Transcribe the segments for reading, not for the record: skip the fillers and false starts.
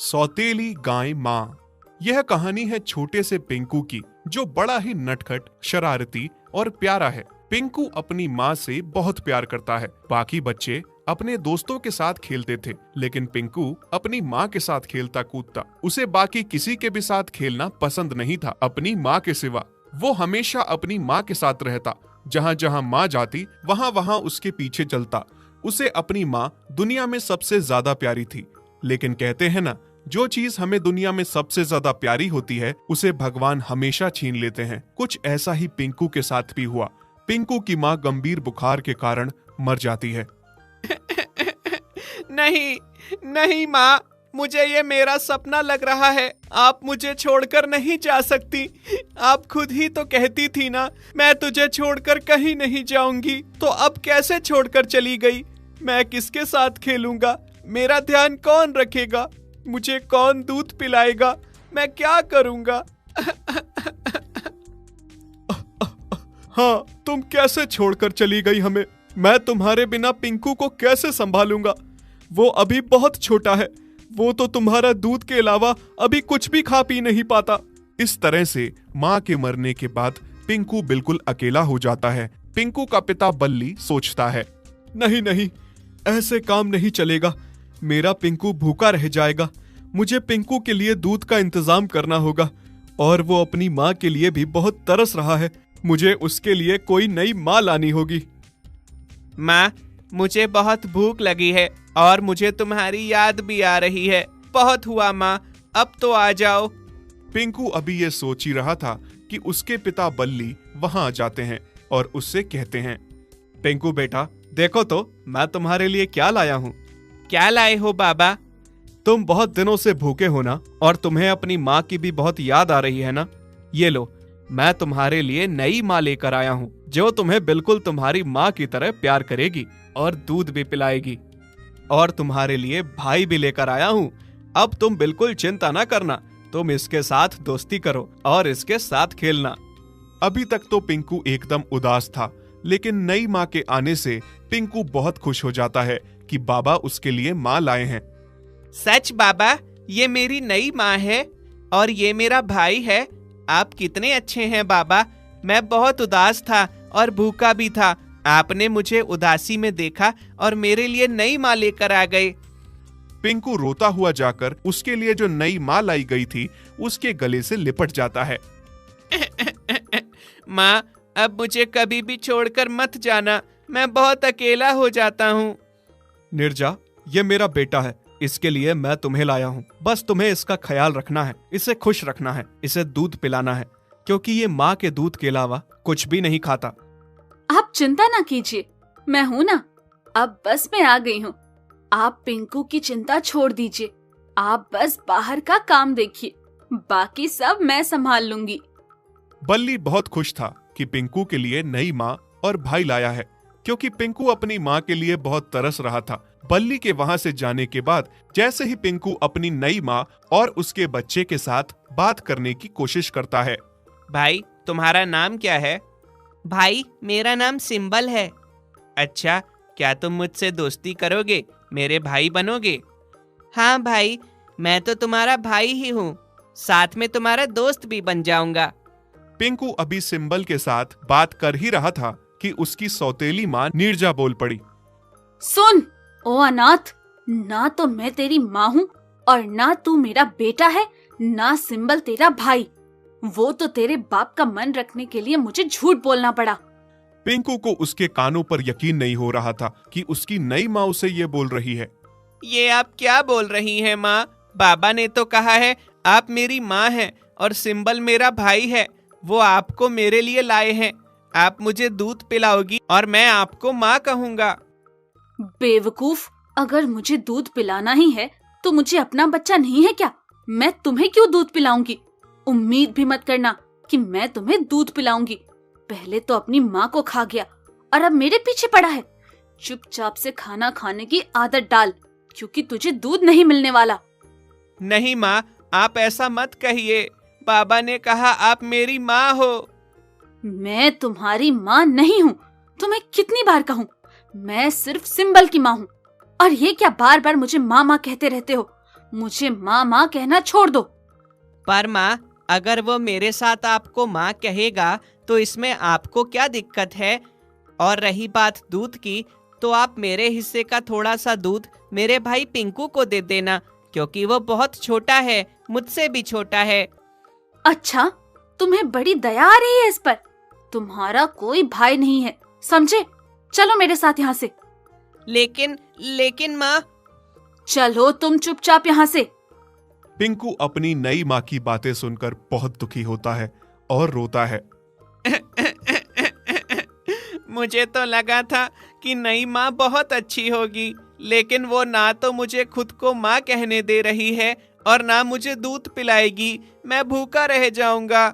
सौतेली गाय माँ। यह कहानी है छोटे से पिंकू की, जो बड़ा ही नटखट, शरारती और प्यारा है। पिंकू अपनी माँ से बहुत प्यार करता है। बाकी बच्चे अपने दोस्तों के साथ खेलते थे, लेकिन पिंकू अपनी माँ के साथ खेलता कूदता। उसे बाकी किसी के भी साथ खेलना पसंद नहीं था, अपनी माँ के सिवा। वो हमेशा अपनी माँ के साथ रहता। जहाँ जहाँ माँ जाती वहाँ वहाँ उसके पीछे चलता। उसे अपनी माँ दुनिया में सबसे ज्यादा प्यारी थी। लेकिन कहते हैं ना, जो चीज हमें दुनिया में सबसे ज्यादा प्यारी होती है, उसे भगवान हमेशा छीन लेते हैं। कुछ ऐसा ही पिंकू के साथ भी हुआ। पिंकू की माँ गंभीर बुखार के कारण मर जाती है। नहीं नहीं माँ, मुझे ये मेरा सपना लग रहा है। आप मुझे छोड़कर नहीं जा सकती। आप खुद ही तो कहती थी ना, मैं तुझे छोड़कर कहीं नहीं जाऊंगी। तो अब कैसे छोड़कर चली गई? मैं किसके साथ खेलूंगा? मेरा ध्यान कौन रखेगा? मुझे कौन दूध पिलाएगा? मैं क्या करूंगा? हाँ, तुम कैसे छोड़कर चली गई हमें? मैं तुम्हारे बिना पिंकू को कैसे संभालूंगा? वो अभी बहुत छोटा है। वो तो तुम्हारा दूध के अलावा अभी कुछ भी खा पी नहीं पाता। इस तरह से माँ के मरने के बाद पिंकू बिल्कुल अकेला हो जाता है। पिंकू का पिता बल्ली सोचता है, नहीं नहीं, ऐसे काम नहीं चलेगा। मेरा पिंकू भूखा रह जाएगा। मुझे पिंकू के लिए दूध का इंतजाम करना होगा। और वो अपनी माँ के लिए भी बहुत तरस रहा है। मुझे उसके लिए कोई नई माँ लानी होगी। माँ, मुझे बहुत भूख लगी है और मुझे तुम्हारी याद भी आ रही है। बहुत हुआ माँ, अब तो आ जाओ। पिंकू अभी ये सोच ही रहा था कि उसके पिता बल्ली वहां आ जाते हैं और उससे कहते हैं, पिंकू बेटा, देखो तो मैं तुम्हारे लिए क्या लाया हूँ। क्या लाए हो बाबा? तुम बहुत दिनों से भूखे हो ना, और तुम्हें अपनी माँ की भी बहुत याद आ रही है ना। ये लो, मैं तुम्हारे लिए नई माँ लेकर आया हूँ, जो तुम्हें बिल्कुल तुम्हारी माँ की तरह प्यार करेगी और दूध भी पिलाएगी। और तुम्हारे लिए भाई भी लेकर आया हूँ। अब तुम बिल्कुल चिंता ना करना, तुम इसके साथ दोस्ती करो और इसके साथ खेलना। अभी तक तो पिंकू एकदम उदास था, लेकिन नई माँ के आने से पिंकू बहुत खुश हो जाता है कि बाबा उसके लिए माँ लाए हैं। सच बाबा, ये मेरी नई माँ है और ये मेरा भाई है। आप कितने अच्छे हैं बाबा। मैं बहुत उदास था और भूखा भी था। आपने मुझे उदासी में देखा और मेरे लिए नई माँ लेकर आ गए। पिंकू रोता हुआ जाकर उसके लिए जो नई माँ लाई गई थी उसके गले से लिपट जाता है। माँ, अब मुझे कभी भी छोड़कर मत जाना। मैं बहुत अकेला हो जाता हूँ। निर्जा, ये मेरा बेटा है। इसके लिए मैं तुम्हें लाया हूँ। बस तुम्हें इसका ख्याल रखना है, इसे खुश रखना है, इसे दूध पिलाना है, क्योंकि ये माँ के दूध के अलावा कुछ भी नहीं खाता। आप चिंता ना कीजिए, मैं हूँ ना। अब बस मैं आ गई हूँ। आप पिंकू की चिंता छोड़ दीजिए। आप बस बाहर का काम देखिए, बाकी सब मैं संभाल लूंगी। बल्ली बहुत खुश था कि पिंकू के लिए नई माँ और भाई लाया है, क्योंकि पिंकू अपनी माँ के लिए बहुत तरस रहा था। बल्ली के वहाँ से जाने के बाद जैसे ही पिंकू अपनी नई माँ और उसके बच्चे के साथ बात करने की कोशिश करता है। भाई, तुम्हारा नाम क्या है? भाई, मेरा नाम सिंबल है। अच्छा, क्या तुम मुझसे दोस्ती करोगे? मेरे भाई बनोगे? हाँ भाई, मैं तो तुम्हारा भाई ही हूँ, साथ में तुम्हारा दोस्त भी बन जाऊंगा। पिंकू अभी सिंबल के साथ बात कर ही रहा था कि उसकी सौतेली माँ नीरजा बोल पड़ी। सुन ओ अनाथ, ना तो मैं तेरी माँ हूँ और ना तू मेरा बेटा है, ना सिंबल तेरा भाई। वो तो तेरे बाप का मन रखने के लिए मुझे झूठ बोलना पड़ा। पिंकू को उसके कानों पर यकीन नहीं हो रहा था कि उसकी नई माँ उसे ये बोल रही है। ये आप क्या बोल रही हैं माँ? बाबा ने तो कहा है आप मेरी माँ हैं और सिंबल मेरा भाई है। वो आपको मेरे लिए लाए हैं। आप मुझे दूध पिलाओगी और मैं आपको माँ कहूँगा। बेवकूफ, अगर मुझे दूध पिलाना ही है तो मुझे अपना बच्चा नहीं है क्या? मैं तुम्हें क्यों दूध पिलाऊंगी? उम्मीद भी मत करना कि मैं तुम्हें दूध पिलाऊंगी। पहले तो अपनी माँ को खा गया और अब मेरे पीछे पड़ा है। चुपचाप से खाना खाने की आदत डाल, क्योंकि तुझे दूध नहीं मिलने वाला। नहीं माँ, आप ऐसा मत कहिए। बाबा ने कहा आप मेरी माँ हो। मैं तुम्हारी माँ नहीं हूँ। तुम्हें कितनी बार कहूँ, मैं सिर्फ सिंबल की माँ हूँ। और ये क्या बार बार मुझे माँ माँ कहते रहते हो? मुझे माँ माँ कहना छोड़ दो। पर माँ, अगर वो मेरे साथ आपको माँ कहेगा तो इसमें आपको क्या दिक्कत है? और रही बात दूध की, तो आप मेरे हिस्से का थोड़ा सा दूध मेरे भाई पिंकू को दे देना, क्योंकि वो बहुत छोटा है, मुझसे भी छोटा है। अच्छा, तुम्हें बड़ी दया आ रही है इस पर? तुम्हारा कोई भाई नहीं है, समझे? चलो मेरे साथ यहाँ से। लेकिन माँ। चलो तुम चुपचाप यहाँ से। पिंकू अपनी नई माँ की बातें सुनकर बहुत दुखी होता है और रोता है। मुझे तो लगा था कि नई माँ बहुत अच्छी होगी, लेकिन वो ना तो मुझे खुद को माँ कहने दे रही है और ना मुझे दूध पिलाएगी। मैं भूखा रह जाऊंगा।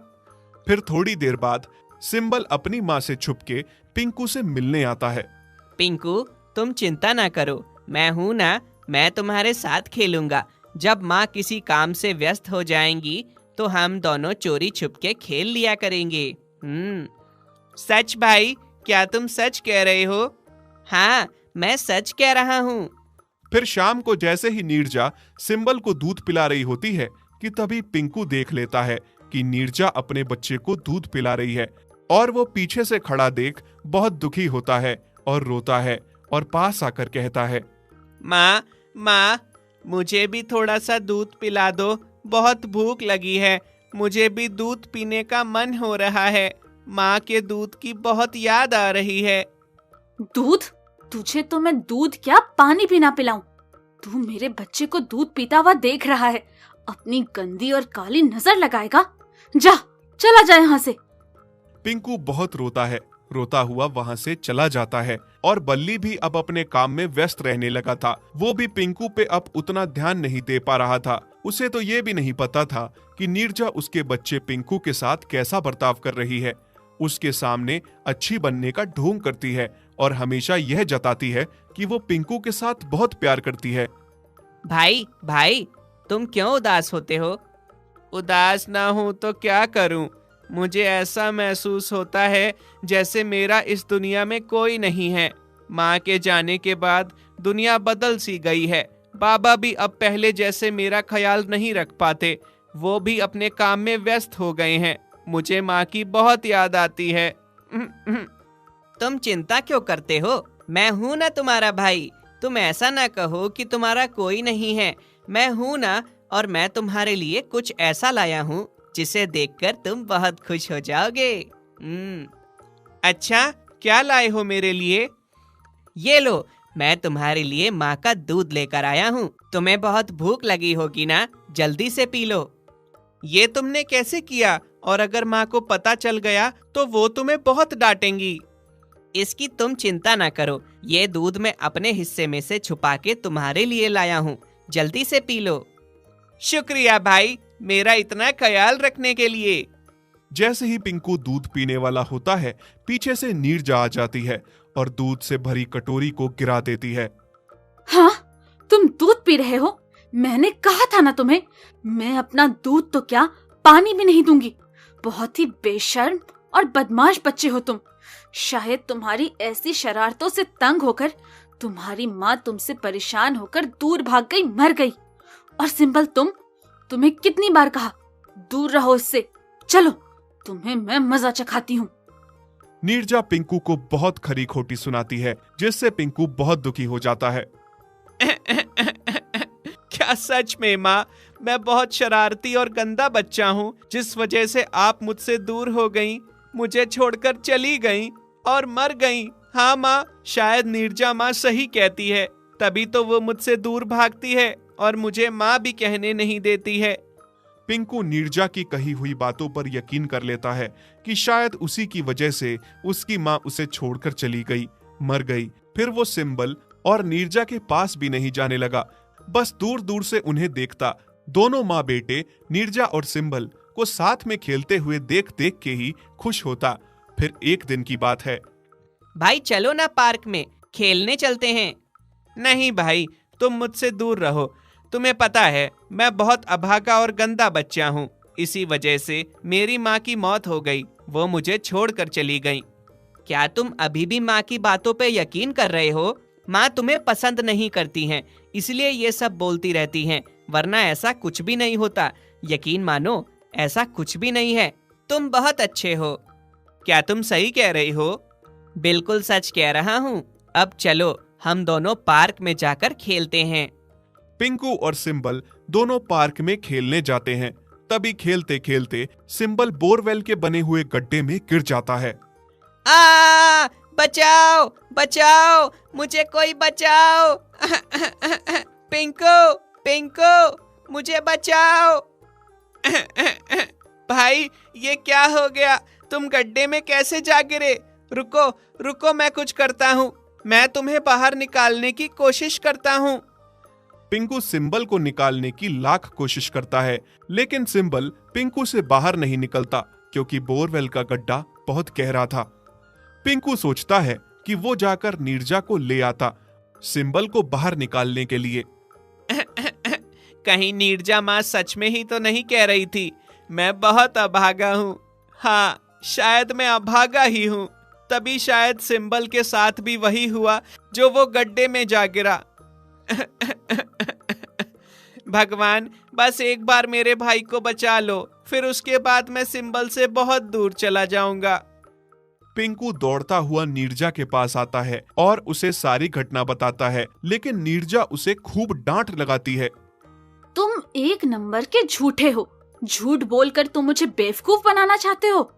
फिर थोड़ी देर बाद सिंबल अपनी माँ से छुपके पिंकू से मिलने आता है। पिंकू, तुम चिंता ना करो, मैं हूं ना, मैं तुम्हारे साथ खेलूंगा। जब माँ किसी काम से व्यस्त हो जाएंगी तो हम दोनों चोरी छुपके खेल लिया करेंगे। सच भाई, क्या तुम सच कह रहे हो? हाँ, मैं सच कह रहा हूँ। फिर शाम को जैसे ही नीरजा सिंबल को दूध पिला रही होती है कि तभी पिंकू देख लेता है कि नीरजा अपने बच्चे को दूध पिला रही है, और वो पीछे से खड़ा देख बहुत दुखी होता है और रोता है और पास आकर कहता है, माँ, मुझे भी थोड़ा सा दूध पिला दो, बहुत भूख लगी है, मुझे भी दूध पीने का मन हो रहा है। माँ के दूध की बहुत याद आ रही है। दूध? तुझे तो मैं दूध क्या पानी भी ना पिलाऊं। तू मेरे बच्चे को दूध पीता हुआ देख रहा है, अपनी गंदी और काली नजर लगाएगा। जा, चला जा यहाँ से। पिंकू बहुत रोता है, रोता हुआ वहाँ से चला जाता है। और बल्ली भी अब अपने काम में व्यस्त रहने लगा था। वो भी पिंकू पे अब उतना ध्यान नहीं दे पा रहा था। उसे तो ये भी नहीं पता था कि नीरजा उसके बच्चे पिंकू के साथ कैसा बर्ताव कर रही है। उसके सामने अच्छी बनने का ढोंग करती है और हमेशा यह जताती है कि वो पिंकू के साथ बहुत प्यार करती है। भाई, तुम क्यों उदास होते हो? उदास ना हूं तो क्या करूं? मुझे ऐसा महसूस होता है जैसे मेरा इस दुनिया में कोई नहीं है। माँ के जाने के बाद दुनिया बदल सी गई है। बाबा भी अब पहले जैसे मेरा ख्याल नहीं रख पाते, वो भी अपने काम में व्यस्त हो गए हैं। मुझे माँ की बहुत याद आती है। तुम चिंता क्यों करते हो? मैं हूं ना तुम्हारा भाई। तुम ऐसा ना कहो कि तुम्हारा कोई नहीं है। मैं हूं ना, और मैं तुम्हारे लिए कुछ ऐसा लाया हूं जिसे देखकर तुम बहुत खुश हो जाओगे। अच्छा, क्या लाए हो मेरे लिए? ये लो, मैं तुम्हारे लिए माँ का दूध लेकर आया हूँ। तुम्हें बहुत भूख लगी होगी ना, जल्दी से पी लो। ये तुमने कैसे किया? और अगर माँ को पता चल गया तो वो तुम्हें बहुत डांटेंगी। इसकी तुम चिंता ना करो, ये दूध मैं अपने हिस्से में से छुपा के तुम्हारे लिए लाया हूँ। जल्दी से पी लो। शुक्रिया भाई, मेरा इतना ख्याल रखने के लिए। जैसे ही पिंकू दूध पीने वाला होता है, पीछे से नीरजा आ जाती है और दूध से भरी कटोरी को गिरा देती है। हाँ, तुम दूध पी रहे हो? मैंने कहा था ना तुम्हें, मैं अपना दूध तो क्या पानी भी नहीं दूंगी। बहुत ही बेशर्म और बदमाश बच्चे हो तुम। शायद तुम्हारी ऐसी शरारतों से तंग होकर तुम्हारी माँ तुमसे परेशान होकर दूर भाग गई, मर गई। और सिंबल, तुम्हें कितनी बार कहा, दूर रहो इससे। चलो, तुम्हें मैं मजा चखाती हूँ। नीरजा पिंकू को बहुत खरी खोटी सुनाती है, जिससे पिंकू बहुत दुखी हो जाता है। क्या सच में माँ, मैं बहुत शरारती और गंदा बच्चा हूँ, जिस वजह से आप मुझसे दूर हो गईं, मुझे छोड़कर चली गईं और मर गईं। हाँ माँ, शायद नीरजा माँ सही कहती है, तभी तो वो मुझसे दूर भागती है और मुझे माँ भी कहने नहीं देती है। पिंकू नीरजा की कही हुई बातों पर यकीन कर लेता है कि शायद उसी की वजह से उसकी माँ उसे छोड़कर चली गई, मर गई। फिर वो सिंबल और नीरजा के पास भी नहीं जाने लगा, बस दूर दूर से उन्हें देखता। दोनों माँ बेटे नीरजा और सिंबल को साथ में खेलते हुए देख देख के ही खुश होता। फिर एक दिन की बात है। भाई चलो ना, पार्क में खेलने चलते हैं। नहीं भाई, तुम मुझसे दूर रहो। तुम्हें पता है मैं बहुत अभागा और गंदा बच्चा हूँ, इसी वजह से मेरी माँ की मौत हो गई, वो मुझे छोड़कर चली गई। क्या तुम अभी भी माँ की बातों पे यकीन कर रहे हो? माँ तुम्हें पसंद नहीं करती हैं, इसलिए ये सब बोलती रहती हैं। वरना ऐसा कुछ भी नहीं होता। यकीन मानो, ऐसा कुछ भी नहीं है। तुम बहुत अच्छे हो। क्या तुम सही कह रही हो? बिल्कुल सच कह रहा हूँ। अब चलो हम दोनों पार्क में जाकर खेलते हैं। पिंकू और सिंबल दोनों पार्क में खेलने जाते हैं। तभी खेलते खेलते सिंबल बोरवेल के बने हुए गड्ढे में गिर जाता है। बचाओ बचाओ, मुझे कोई बचाओ। पिंकू पिंकू, मुझे बचाओ। भाई, ये क्या हो गया? तुम गड्ढे में कैसे जा गिरे? रुको रुको, मैं कुछ करता हूँ। मैं तुम्हें बाहर निकालने की कोशिश करता हूँ। पिंकू सिंबल को निकालने की लाख कोशिश करता है, लेकिन सिंबल पिंकू से बाहर नहीं निकलता क्योंकि बोरवेल का गड्ढा बहुत गहरा था। पिंकू सोचता है कि वो जाकर नीरजा को ले आता सिंबल को बाहर निकालने के लिए। कहीं नीरजा माँ सच में ही तो नहीं कह रही थी मैं बहुत अभागा हूँ? हाँ, शायद मैं अभागा ही हूँ। तभी शायद सिंबल के साथ भी वही हुआ जो वो गड्ढे में जा गिरा। भगवान, बस एक बार मेरे भाई को बचा लो, फिर उसके बाद मैं सिंबल से बहुत दूर चला जाऊंगा। पिंकू दौड़ता हुआ नीरजा के पास आता है और उसे सारी घटना बताता है, लेकिन नीरजा उसे खूब डांट लगाती है। तुम एक नंबर के झूठे हो। झूठ बोलकर तुम मुझे बेवकूफ बनाना चाहते हो।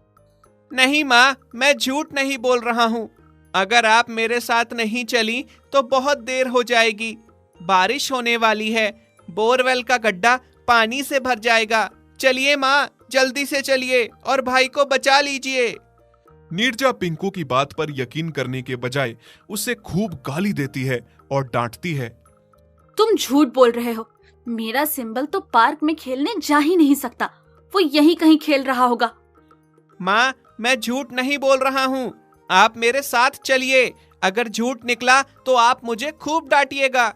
नहीं माँ, मैं झूठ नहीं बोल रहा हूँ। अगर आप मेरे साथ नहीं चली तो बहुत देर हो जाएगी। बारिश होने वाली है, बोरवेल का गड्ढा पानी से भर जाएगा। चलिए माँ, जल्दी से चलिए और भाई को बचा लीजिए। नीरजा पिंकू की बात पर यकीन करने के बजाय उसे खूब गाली देती है और डांटती है। तुम झूठ बोल रहे हो। मेरा सिंबल तो पार्क में खेलने जा ही नहीं सकता। वो यहीं कहीं खेल रहा होगा। माँ, मैं झूठ नहीं बोल रहा हूँ। आप मेरे साथ चलिए। अगर झूठ निकला तो आप मुझे खूब डांटिएगा।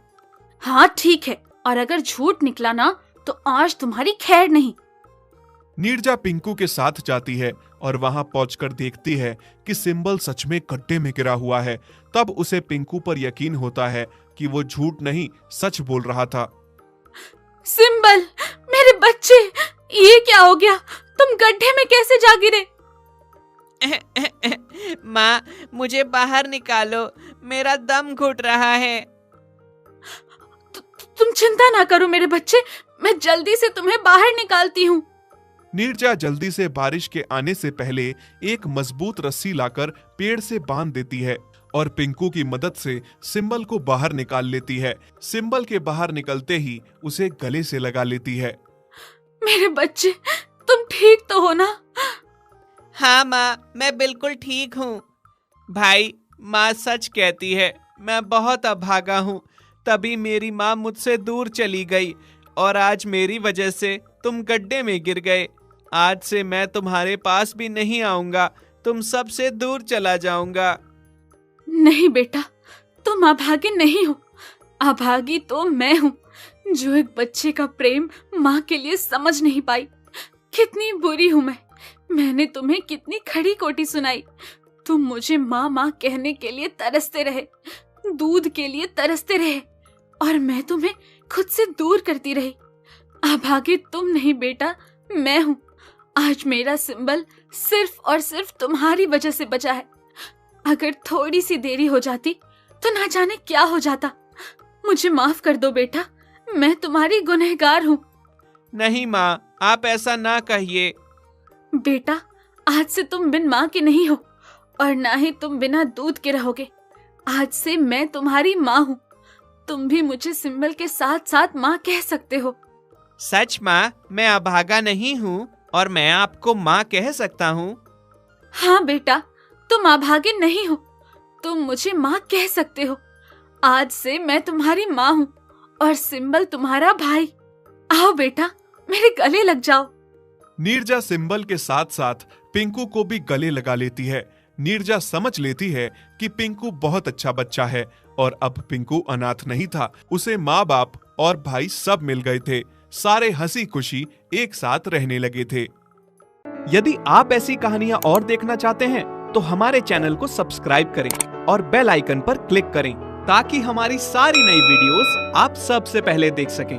हाँ ठीक है, और अगर झूठ निकला ना तो आज तुम्हारी खैर नहीं। नीरजा पिंकू के साथ जाती है और वहां पहुंचकर देखती है कि सिंबल सच में गड्ढे में गिरा हुआ है। तब उसे पिंकू पर यकीन होता है कि वो झूठ नहीं सच बोल रहा था। सिंबल, मेरे बच्चे, ये क्या हो गया? तुम गड्ढे में कैसे जा गिरे? माँ, मुझे बाहर निकालो, मेरा दम घुट रहा है। तुम चिंता ना करो मेरे बच्चे, मैं जल्दी से तुम्हें बाहर निकालती हूँ। नीरजा जल्दी से बारिश के आने से पहले एक मजबूत रस्सी लाकर पेड़ से बांध देती है और पिंकू की मदद से सिंबल को बाहर निकाल लेती है। सिंबल के बाहर निकलते ही उसे गले से लगा लेती है। मेरे बच्चे, तुम ठीक तो हो ना? हाँ माँ, मैं बिल्कुल ठीक हूँ। भाई, माँ सच कहती है, मैं बहुत अभागा हूँ। तभी मेरी माँ मुझसे दूर चली गई और आज मेरी वजह से तुम गड्ढे में गिर गए। आज से मैं तुम्हारे पास भी नहीं आऊंगा, तुम सबसे दूर चला जाऊंगा। नहीं बेटा, तुम अभागी नहीं हो। अभागी तो मैं हूँ, जो एक बच्चे का प्रेम माँ के लिए समझ नहीं पाई। कितनी बुरी हूँ मैं। मैंने तुम्हें कितनी खड़ी खोटी सुनाई। तुम मुझे माँ माँ कहने के लिए तरसते रहे, दूध के लिए तरसते रहे, और मैं तुम्हें खुद से दूर करती रही। अभागी तुम नहीं बेटा, मैं हूँ। आज मेरा सिंबल सिर्फ और सिर्फ तुम्हारी वजह से बचा है। अगर थोड़ी सी देरी हो जाती तो ना जाने क्या हो जाता। मुझे माफ कर दो बेटा, मैं तुम्हारी गुनहगार हूँ। नहीं माँ, आप ऐसा ना कहिए। बेटा, आज से तुम बिन माँ के नहीं हो और ना ही तुम बिना दूध के रहोगे। आज से मैं तुम्हारी माँ हूँ। तुम भी मुझे सिंबल के साथ साथ माँ कह सकते हो। सच माँ, मैं अभागा नहीं हूँ और मैं आपको माँ कह सकता हूँ। हाँ बेटा, तुम अभागे नहीं हो, तुम मुझे माँ कह सकते हो। आज से मैं तुम्हारी माँ हूँ और सिंबल तुम्हारा भाई। आओ बेटा, मेरे गले लग जाओ। नीरजा सिंबल के साथ साथ पिंकू को भी गले लगा लेती है। नीरजा समझ लेती है कि पिंकू बहुत अच्छा बच्चा है और अब पिंकू अनाथ नहीं था। उसे माँ बाप और भाई सब मिल गए थे। सारे हंसी खुशी एक साथ रहने लगे थे। यदि आप ऐसी कहानियां और देखना चाहते हैं तो हमारे चैनल को सब्सक्राइब करें और बेल आइकन पर क्लिक करें ताकि हमारी सारी नई वीडियोस आप सबसे पहले देख सकें।